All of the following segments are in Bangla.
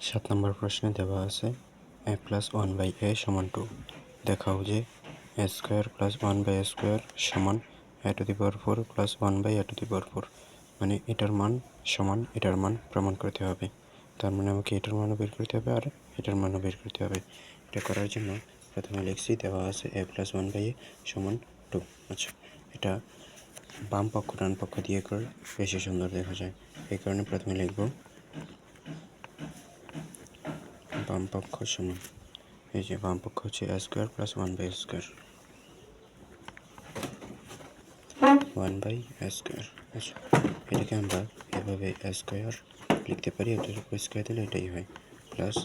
7 নম্বর প্রশ্নে দেওয়া আছে a প্লাস 1/a সমান 2। দেখাও যে a square plus 1/a square সমান a to the power 4 plus 1/a to the power 4। মানে এটার মান সমান এটার মান প্রমাণ করতে হবে। তার মানে আমাকে এটার মানও বের করতে হবে আর এটার মানও বের করতে হবে। এটা করার জন্য প্রথমে লিখছি দেওয়া আছে a প্লাস 1/a সমান 2। আচ্ছা, এটা বাম পক্ষ ডান পক্ষ দিয়ে করে বেশি সুন্দর দেখা যায়, এই কারণে প্রথমে লিখব বাম পক্ষ সমান, এই যে বাম পক্ষ হচ্ছে a square plus 1/a square, 1/a square. আচ্ছা, এটাকে আমরা এভাবে a স্কোয়ার লিখতে পারি, এটার উপর স্কোয়ার দিলে এটাই হয়, প্লাস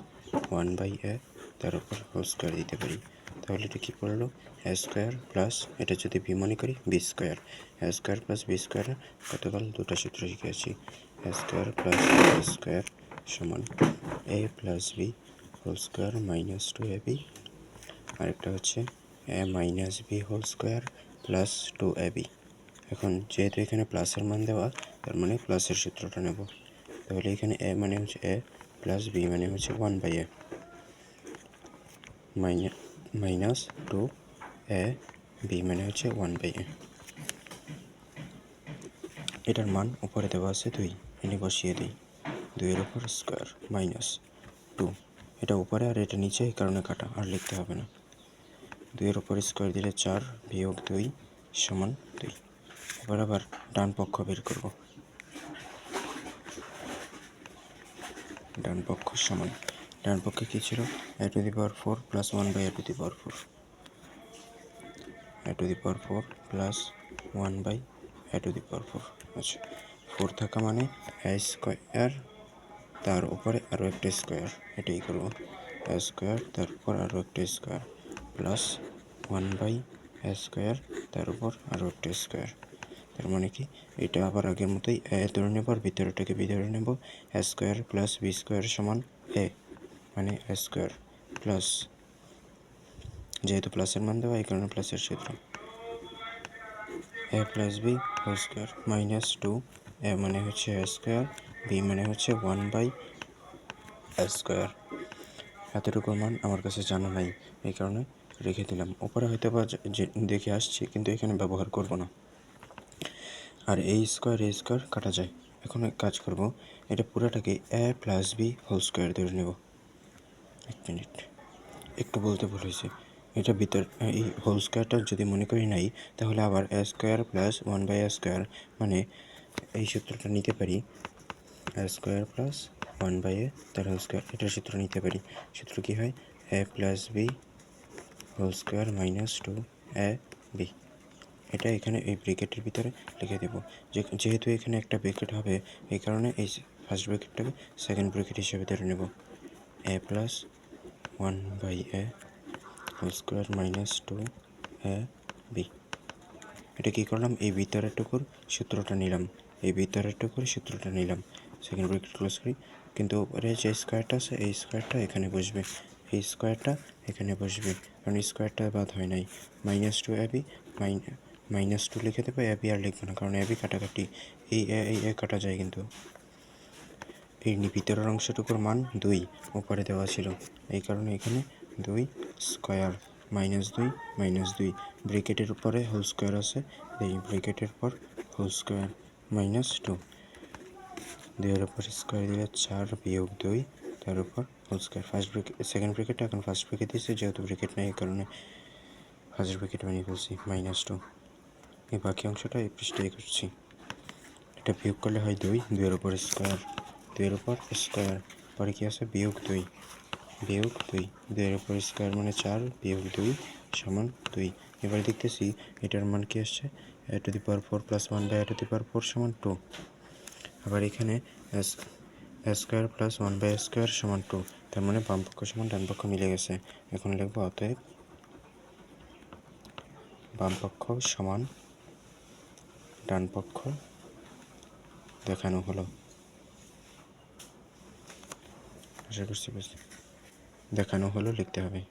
1/a তার উপর হোল স্কোয়ার দিতে পারি। তাহলে এটা কী পড়লো, a স্কোয়ার প্লাস, এটা যদি বি মনে করি B square, a square plus B square. গতকাল দুটো সূত্র শিখেছি, a square plus B square সমান a plus B whole square minus 2ab। আরেকটা হচ্ছে a minus B whole square plus 2ab। এখন যেহেতু এখানে প্লাসের মান দেওয়া, তার মানে প্লাসের সূত্রটা নেব। তাহলে এখানে a মানে হচ্ছে a প্লাস বি মানে হচ্ছে 1/a মাইনাস 2ab মানে হচ্ছে 1/a। এটার মান উপরে দেওয়া আছে 2, এনে বসিয়ে দিই, 2-এর উপর স্কোয়ার মাইনাস 2, এটা উপরে আর এটা নিচে, এই কারণে কাটা, আর লিখতে হবে না। 2-এর উপর স্কোয়ার দিলে 4 বিয়োগ 2 সমান 2। এবার আবার ডান পক্ষ বের করব, ডান পক্ষ সমান, ডান পক্ষে কী ছিল, a to the power 4 plus 1/a to the power 4, a to the power 4 plus 1/a to the power 4। আচ্ছা, 4 থাকা মানে a স্কোয়ার, তার উপরে আরও একটা স্কোয়ার, এটাই করব, a স্কোয়ার তার উপর আরও একটা স্কোয়ার প্লাস 1/a স্কোয়ার তার উপর আরও একটা স্কোয়ার। তার মানে কি, এটা আবার আগের মতোই a ধরে নেব আর ভিতরেটাকে বি ধরে নেব, a square plus B square সমান a, মানে a স্কোয়ার প্লাস, যেহেতু প্লাসের মান দেওয়া এই কারণে প্লাসের সূত্র, a plus B whole square minus 2, a মানে হচ্ছে a স্কোয়ার, বি মানে হচ্ছে 1/a স্কোয়ার। এতটুকু মান আমার কাছে জানা নাই, এই কারণে রেখে দিলাম। উপরে হয়তো বা দেখে আসছি, কিন্তু এখানে ব্যবহার করব না। আর এই স্কোয়ার কাটা যায়। এখন এক কাজ করব, এটা পুরোটাকে a plus B whole square ধরে নেব। এক মিনিট, একটু বলতে ভুল হয়েছে, এটা ভিতর এই হোল স্কোয়ারটা যদি মনে করি নাই, তাহলে আবার a square plus 1/a square, মানে এই সূত্রটা নিতে পারি, a স্কোয়ার প্লাস 1/a তার হোল স্কোয়ার, এটার সূত্র নিতে পারি। সূত্র কী হয়, a plus B whole square minus 2ab। এটা এখানে এই ব্র্যাকেটের ভিতরে লিখে দেব, যেহেতু এখানে একটা ব্র্যাকেট হবে, এই কারণে এই ফার্স্ট ব্র্যাকেটটাকে সেকেন্ড ব্র্যাকেট হিসেবে ধরে নেব, a plus 1/a whole square minus 2ab। এটা কী করলাম, এই ভিতরেরটুকুর সূত্রটা নিলাম, এই ভিতরেরটুকুর সূত্রটা নিলাম, সেকেন্ড ব্র্যাকেট ক্লোজ করি। কিন্তু উপরে যে স্কোয়ারটা আছে, এই স্কোয়ারটা এখানে বসবে, এই স্কোয়ারটা এখানে বসবে, কারণ স্কোয়ারটা বাদ হয় নাই। মাইনাস 2ab মাইনাস 2 লিখে দেবো, ab আর লিখবো না, কারণ ab কাটাকাটি, এই এ কাটা যায়, কিন্তু এই ভিতরের অংশটুকুর মান 2 উপরে দেওয়া ছিল, এই কারণে এখানে 2 স্কোয়ার মাইনাস 2 ব্র্যাকেটের উপরে হোল স্কোয়ার আছে, এই ব্র্যাকেটের পর হোল স্কোয়ার মাইনাস 2, 2-এর উপর স্কোয়ার দিলে 4 বিয়োগ 2 তার উপর whole square. First bracket second ব্র্যাকেটটা এখন ফার্স্ট ব্র্যাকেট দিয়েছে, যেহেতু ব্র্যাকেট নেই এই কারণে ফার্স্ট ব্র্যাকেট বানিয়ে ফেলছি, মাইনাস 2। এই বাকি অংশটা এই পৃষ্ঠায় করছি, এটা বিয়োগ করলে হয় 2, 2-এর উপর স্কোয়ার, 2-এর উপর স্কোয়ার, পরে কি আছে বিয়োগ 2, 2-এর উপর স্কোয়ার মানে 4 বিয়োগ 2 সমান 2। এবার দেখতেছি এটার মান কি আসছে, a to the power 4 plus 1/a to the power 4 সমান 2। আবার এখানে a square plus 1/a square সমান 2, তার মানে বাম পক্ষ সমান ডান পক্ষ মিলে গেছে। এখন লিখব অতএব বাম পক্ষ সমান ডান পক্ষ দেখানো হলো, আশা করছি দেখানো হলো লিখতে হবে।